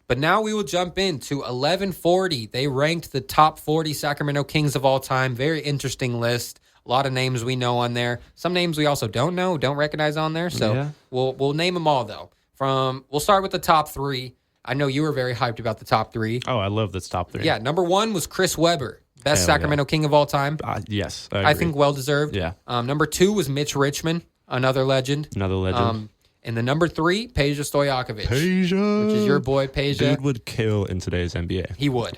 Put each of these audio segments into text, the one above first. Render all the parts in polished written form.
But now we will jump into 1140. They ranked the top 40 Sacramento Kings of all time. Very interesting list. A lot of names we know on there. Some names we also don't know, don't recognize on there. So we'll name them all, though. We'll start with the top 3. I know you were very hyped about the top 3. Oh, I love this top 3. Yeah, number 1 was Chris Webber, best Sacramento King of all time. Yes, I think well-deserved. Yeah. Number 2 was Mitch Richmond, another legend. And the number 3, Peja Stojakovic. Peja. Which is your boy, Peja. Dude would kill in today's NBA. He would.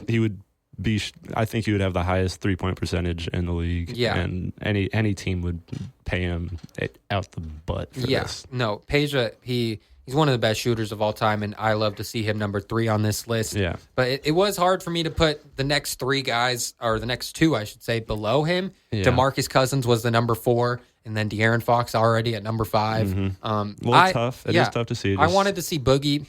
He would be. I think he would have the highest 3-point percentage in the league. Yeah. And any team would pay him out the butt for this. No, Peja, he's one of the best shooters of all time, and I love to see him number 3 on this list. Yeah. But it was hard for me to put the next 3 guys, or the next 2, I should say, below him. Yeah. DeMarcus Cousins was the number 4. And then De'Aaron Fox already at number 5. Tough. It is tough to see. I wanted to see Boogie,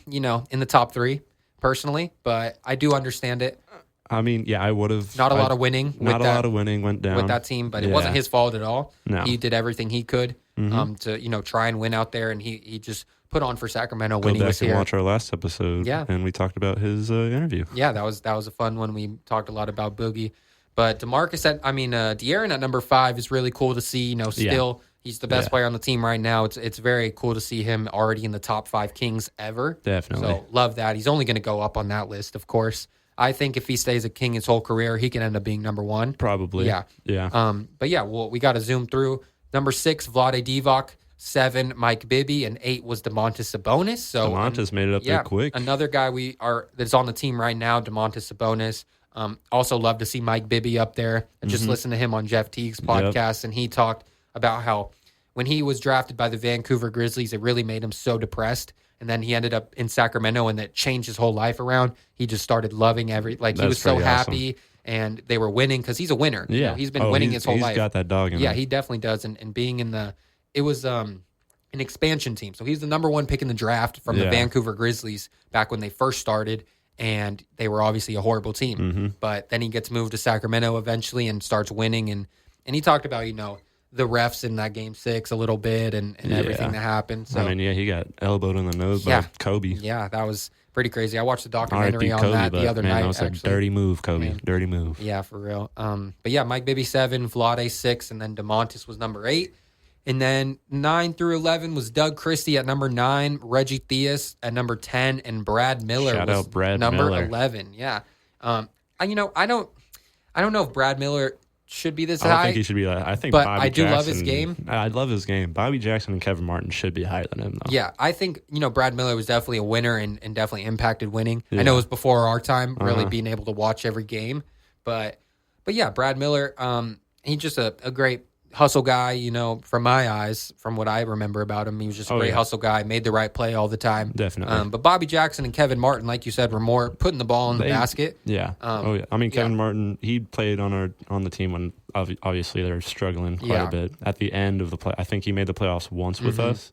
in the top 3, personally, but I do understand it. I mean, yeah, I would have. Not a lot of winning. Not a lot of winning went down with that team, but it wasn't his fault at all. No. He did everything he could to try and win out there, and he just put on for Sacramento when he was here. Go back and watch our last episode, and we talked about his interview. Yeah, that was a fun one. We talked a lot about Boogie. But De'Aaron at number 5 is really cool to see. Still, he's the best player on the team right now. It's very cool to see him already in the top 5 Kings ever. Definitely. So, love that. He's only going to go up on that list, of course. I think if he stays a King his whole career, he can end up being number 1. Probably. Yeah. Yeah. But yeah, we got to zoom through. Number 6, Vlade Divac. 7, Mike Bibby. And 8 was Domantas Sabonis. So Domantas made it up there quick. Another guy that's on the team right now, Domantas Sabonis. Also love to see Mike Bibby up there. And just listen to him on Jeff Teague's podcast, and he talked about how when he was drafted by the Vancouver Grizzlies, it really made him so depressed. And then he ended up in Sacramento, and that changed his whole life around. He just started loving he was so happy, and they were winning because he's a winner. Yeah. He's been winning his whole life. He's got that dog in him. Yeah, he definitely does. And being it was an expansion team. So he's the number 1 pick in the draft from the Vancouver Grizzlies back when they first started. And they were obviously a horrible team. But then he gets moved to Sacramento eventually and starts winning. And he talked about, the refs in that Game 6 a little bit and everything that happened. So he got elbowed in the nose by Kobe. Yeah, that was pretty crazy. I watched the documentary on that the other night. That was a dirty move, Kobe. Man. Dirty move. Yeah, for real. But yeah, Mike Bibby 7, Vlade 6, and then DeMontis was number 8. And then 9 through 11 was Doug Christie at number 9, Reggie Theus at number 10, and Brad Miller was number 11. Yeah. I don't know if Brad Miller should be this high. I don't think he should be. I think, but Bobby I do Jackson, love his game. I love his game. Bobby Jackson and Kevin Martin should be higher than him, though. Yeah, I think Brad Miller was definitely a winner and definitely impacted winning. Yeah. I know it was before our time, really being able to watch every game, but yeah, Brad Miller, he's just a great hustle guy, from my eyes, from what I remember about him. He was just a great hustle guy, made the right play all the time. Definitely. But Bobby Jackson and Kevin Martin, like you said, were more putting the ball in the basket. Yeah. I mean, Kevin Martin, he played on the team when obviously they were struggling quite a bit. At the end of the play, I think he made the playoffs once with us,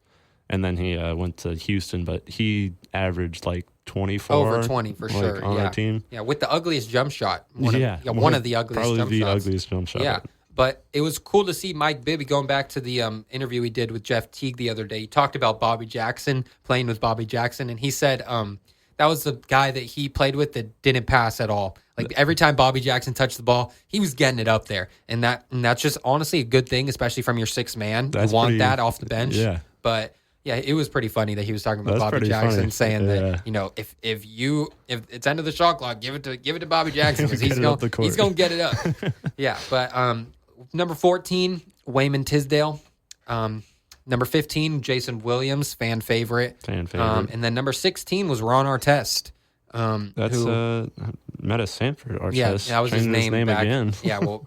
and then he went to Houston, but he averaged like 24. Over 20 for sure. On our team. Yeah, with the ugliest jump shot. One of the ugliest jump shots. Probably the ugliest jump shot. Yeah. But it was cool to see Mike Bibby, going back to the interview he did with Jeff Teague the other day. He talked about Bobby Jackson, playing with Bobby Jackson, and he said that was the guy that he played with that didn't pass at all. Like every time Bobby Jackson touched the ball, he was getting it up there. And that's just honestly a good thing, especially from your sixth man. You want that off the bench. Yeah. But yeah, it was pretty funny that he was talking about Bobby Jackson, saying that if it's end of the shot clock, give it to Bobby Jackson because he's gonna get it up. Yeah, but number 14, Wayman Tisdale. Number 15, Jason Williams, fan favorite. And then number 16 was Ron Artest. That's Meta Sanford Artest. Yeah, that was his name again. Yeah, well,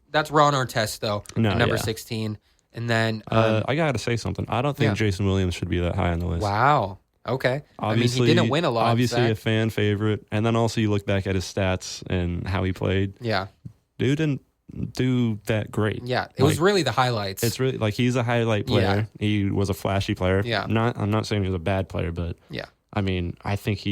that's Ron Artest though. Number 16. And then I gotta say something. I don't think Jason Williams should be that high on the list. Wow. Okay. Obviously, he didn't win a lot. Obviously, a fan favorite, and then also you look back at his stats and how he played. Yeah. Dude didn't do that great. Yeah, it was really the highlights. It's really he's a highlight player. Yeah. He was a flashy player. Yeah. I'm not saying he was a bad player, but yeah. I mean, I think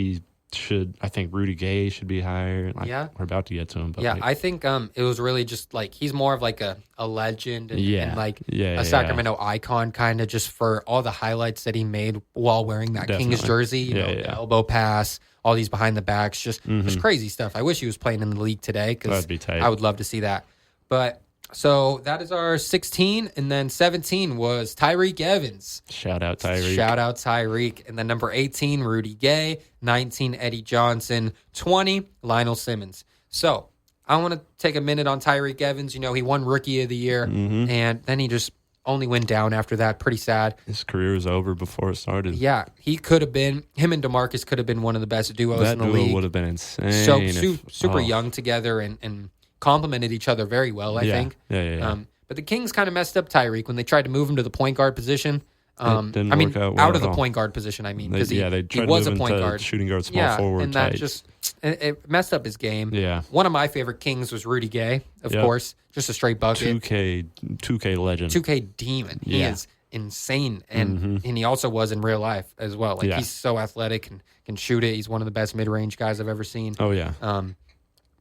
Rudy Gay should be higher. We're about to get to him. But I think it was really just he's more of a legend and a Sacramento icon, kind of just for all the highlights that he made while wearing that Kings jersey. The elbow pass, all these behind the backs, just crazy stuff. I wish he was playing in the league today because I would love to see that. But so that is our 16, and then 17 was Tyreek Evans. Shout out Tyreek. And then number 18, Rudy Gay. 19, Eddie Johnson. 20, Lionel Simmons. So I want to take a minute on Tyreek Evans. He won Rookie of the Year, and then he just only went down after that. Pretty sad. His career was over before it started. Yeah, him and DeMarcus could have been one of the best duos in the league. That duo would have been insane. So super young together and complemented each other very well, I think. Yeah. But the Kings kind of messed up Tyreek when they tried to move him to the point guard position. It didn't work out well out of the point guard position, because they tried he was to a move point him to guard. shooting guard, small forward and type. that just it messed up his game. Yeah. One of my favorite Kings was Rudy Gay, of course. Just a straight bucket. 2K legend. 2K demon. He is insane, and he also was in real life as well. He's so athletic and can shoot it. He's one of the best mid-range guys I've ever seen. Oh, yeah.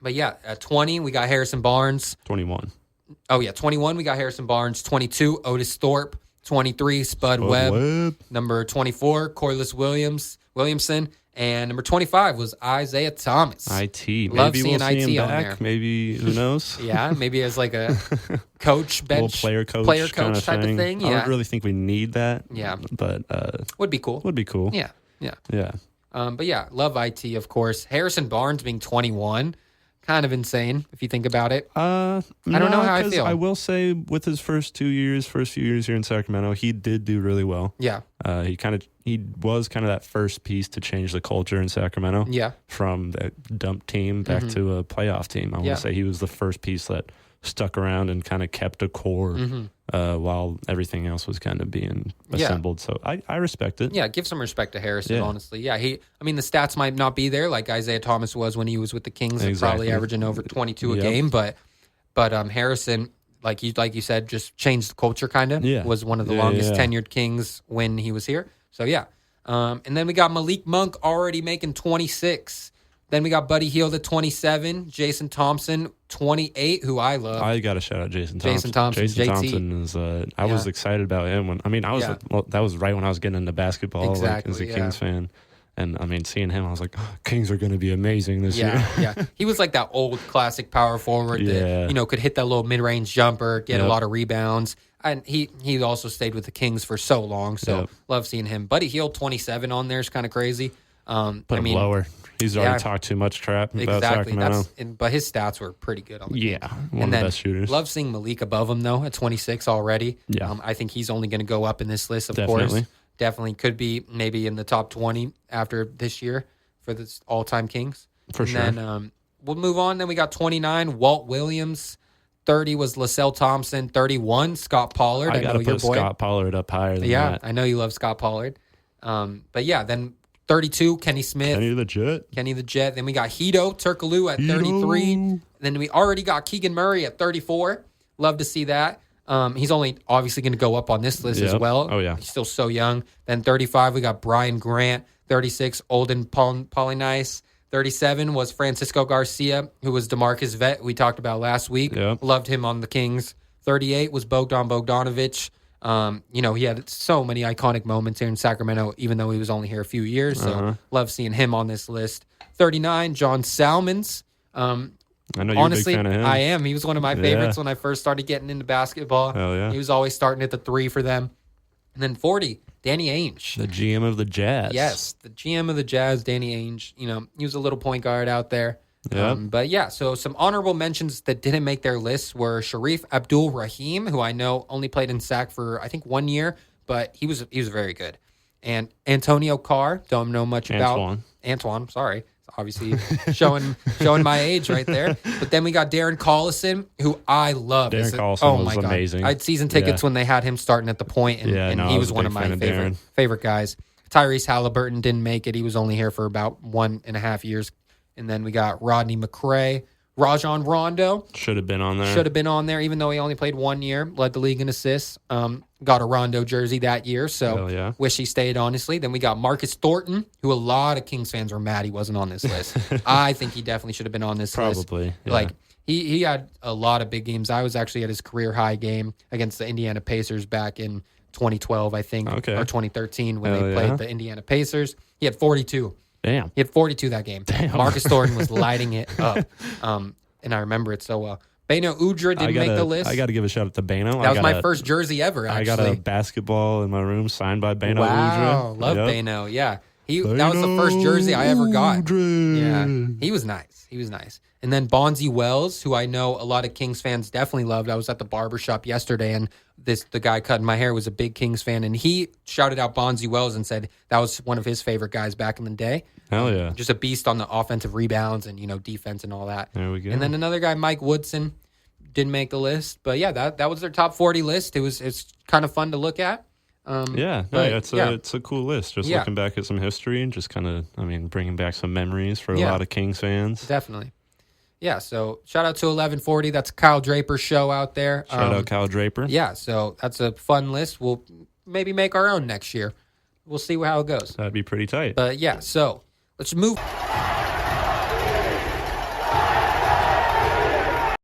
But yeah, at 20, we got Harrison Barnes. 21. Oh, yeah. 21, we got Harrison Barnes. 22, Otis Thorpe. 23, Spud Webb. Number 24, Corliss Williamson. And number 25 was Isaiah Thomas. IT. Love maybe seeing we'll see IT him on back. there. Maybe, who knows? Yeah, maybe as like a coach, bench. Player coach type of thing. Yeah. I don't really think we need that. Yeah. But would be cool. Yeah. But yeah, love IT, of course. Harrison Barnes being 21. Kind of insane if you think about it. I don't know how I feel. I will say with his first few years here in Sacramento, he did do really well. Yeah. He was kind of that first piece to change the culture in Sacramento. Yeah. From that dump team back to a playoff team. I want to say he was the first piece that stuck around and kind of kept a core while everything else was kind of being assembled. So I respect it. Yeah, give some respect to Harrison, honestly. Yeah, the stats might not be there like Isaiah Thomas was when he was with the Kings, probably averaging over 22 a game. But Harrison, like you said, just changed the culture kind of. Yeah. Was one of the longest tenured Kings when he was here. So, yeah. And then we got Malik Monk already making 26. Then we got Buddy Hield at 27, Jason Thompson 28, who I love. I got to shout out Jason Thompson. JT. Thompson is. I was excited about him that was right when I was getting into basketball, as a Kings fan, and seeing him, I was like, Kings are going to be amazing this year. Yeah, he was like that old classic power forward that could hit that little mid range jumper, get a lot of rebounds. And he also stayed with the Kings for so long, so love seeing him. Buddy Hield 27 on there is kind of crazy. Put him lower. He's already talked too much crap about Sacramento. But his stats were pretty good on the Kings. One of the best shooters. Love seeing Malik above him, though, at 26 already. Yeah. I think he's only going to go up in this list, of course. Definitely could be maybe in the top 20 after this year for the all-time Kings. For sure. And then we'll move on. Then we got 29, Walt Williams. 30 was LaSalle Thompson. 31, Scott Pollard. I got to put Scott Pollard up higher than that. Yeah, I know you love Scott Pollard. But yeah, then 32, Kenny Smith. Kenny the Jet. Then we got Hito Turkoglu at 33. Then we already got Keegan Murray at 34. Love to see that. He's only obviously going to go up on this list as well. Oh, yeah. He's still so young. Then 35, we got Brian Grant. 36, Olden Polynice. 37 was Francisco Garcia, who was DeMarcus vet we talked about last week. Yep. Loved him on the Kings. 38 was Bogdan Bogdanovic. He had so many iconic moments here in Sacramento, even though he was only here a few years. So love seeing him on this list. 39, John Salmons. I know you're honestly, a big fan of him. I am. He was one of my favorites when I first started getting into basketball. Hell yeah. He was always starting at the 3 for them. And then 40, Danny Ainge. The GM of the Jazz. Yes, the GM of the Jazz, Danny Ainge. He was a little point guard out there. Yep. But yeah, so some honorable mentions that didn't make their list were Sharif Abdul-Rahim, who I know only played in SAC for, I think, 1 year, but he was very good. And Antonio Carr, don't know much about. Antoine, sorry. Obviously showing my age right there. But then we got Darren Collison, who I love. Darren Collison was amazing. I had season tickets when they had him starting at the point, and he was one of my favorite guys. Tyrese Halliburton didn't make it. He was only here for about 1.5 years. And then we got Rodney McRae. Rajon Rondo. Should have been on there, even though he only played 1 year. Led the league in assists. Got a Rondo jersey that year, so wish he stayed, honestly. Then we got Marcus Thornton, who a lot of Kings fans were mad he wasn't on this list. I think he definitely should have been on this list. Probably. Yeah. Like, he had a lot of big games. I was actually at his career high game against the Indiana Pacers back in 2012, I think, or 2013 when they played the Indiana Pacers. He had 42. Damn. He had 42 that game. Damn. Marcus Thornton was lighting it up. And I remember it so well. Beno Udrih didn't make the list. I got to give a shout out to Beno. That was my first jersey ever, actually. I got a basketball in my room signed by Beno Udrih. Wow, love Beno. Yeah. That was the first jersey I ever got. Yeah, he was nice. And then Bonzi Wells, who I know a lot of Kings fans definitely loved. I was at the barbershop yesterday, and the guy cutting my hair was a big Kings fan, and he shouted out Bonzi Wells and said that was one of his favorite guys back in the day. Hell yeah. Just a beast on the offensive rebounds and, defense and all that. There we go. And then another guy, Mike Woodson, didn't make the list. But yeah, that was their top 40 list. It's kind of fun to look at. It's a cool list. Just looking back at some history and just kind of, bringing back some memories for a lot of Kings fans. Definitely. Yeah, so shout out to 1140. That's Kyle Draper's show out there. Shout out Kyle Draper. Yeah, so that's a fun list. We'll maybe make our own next year. We'll see how it goes. That'd be pretty tight. But yeah, so let's move.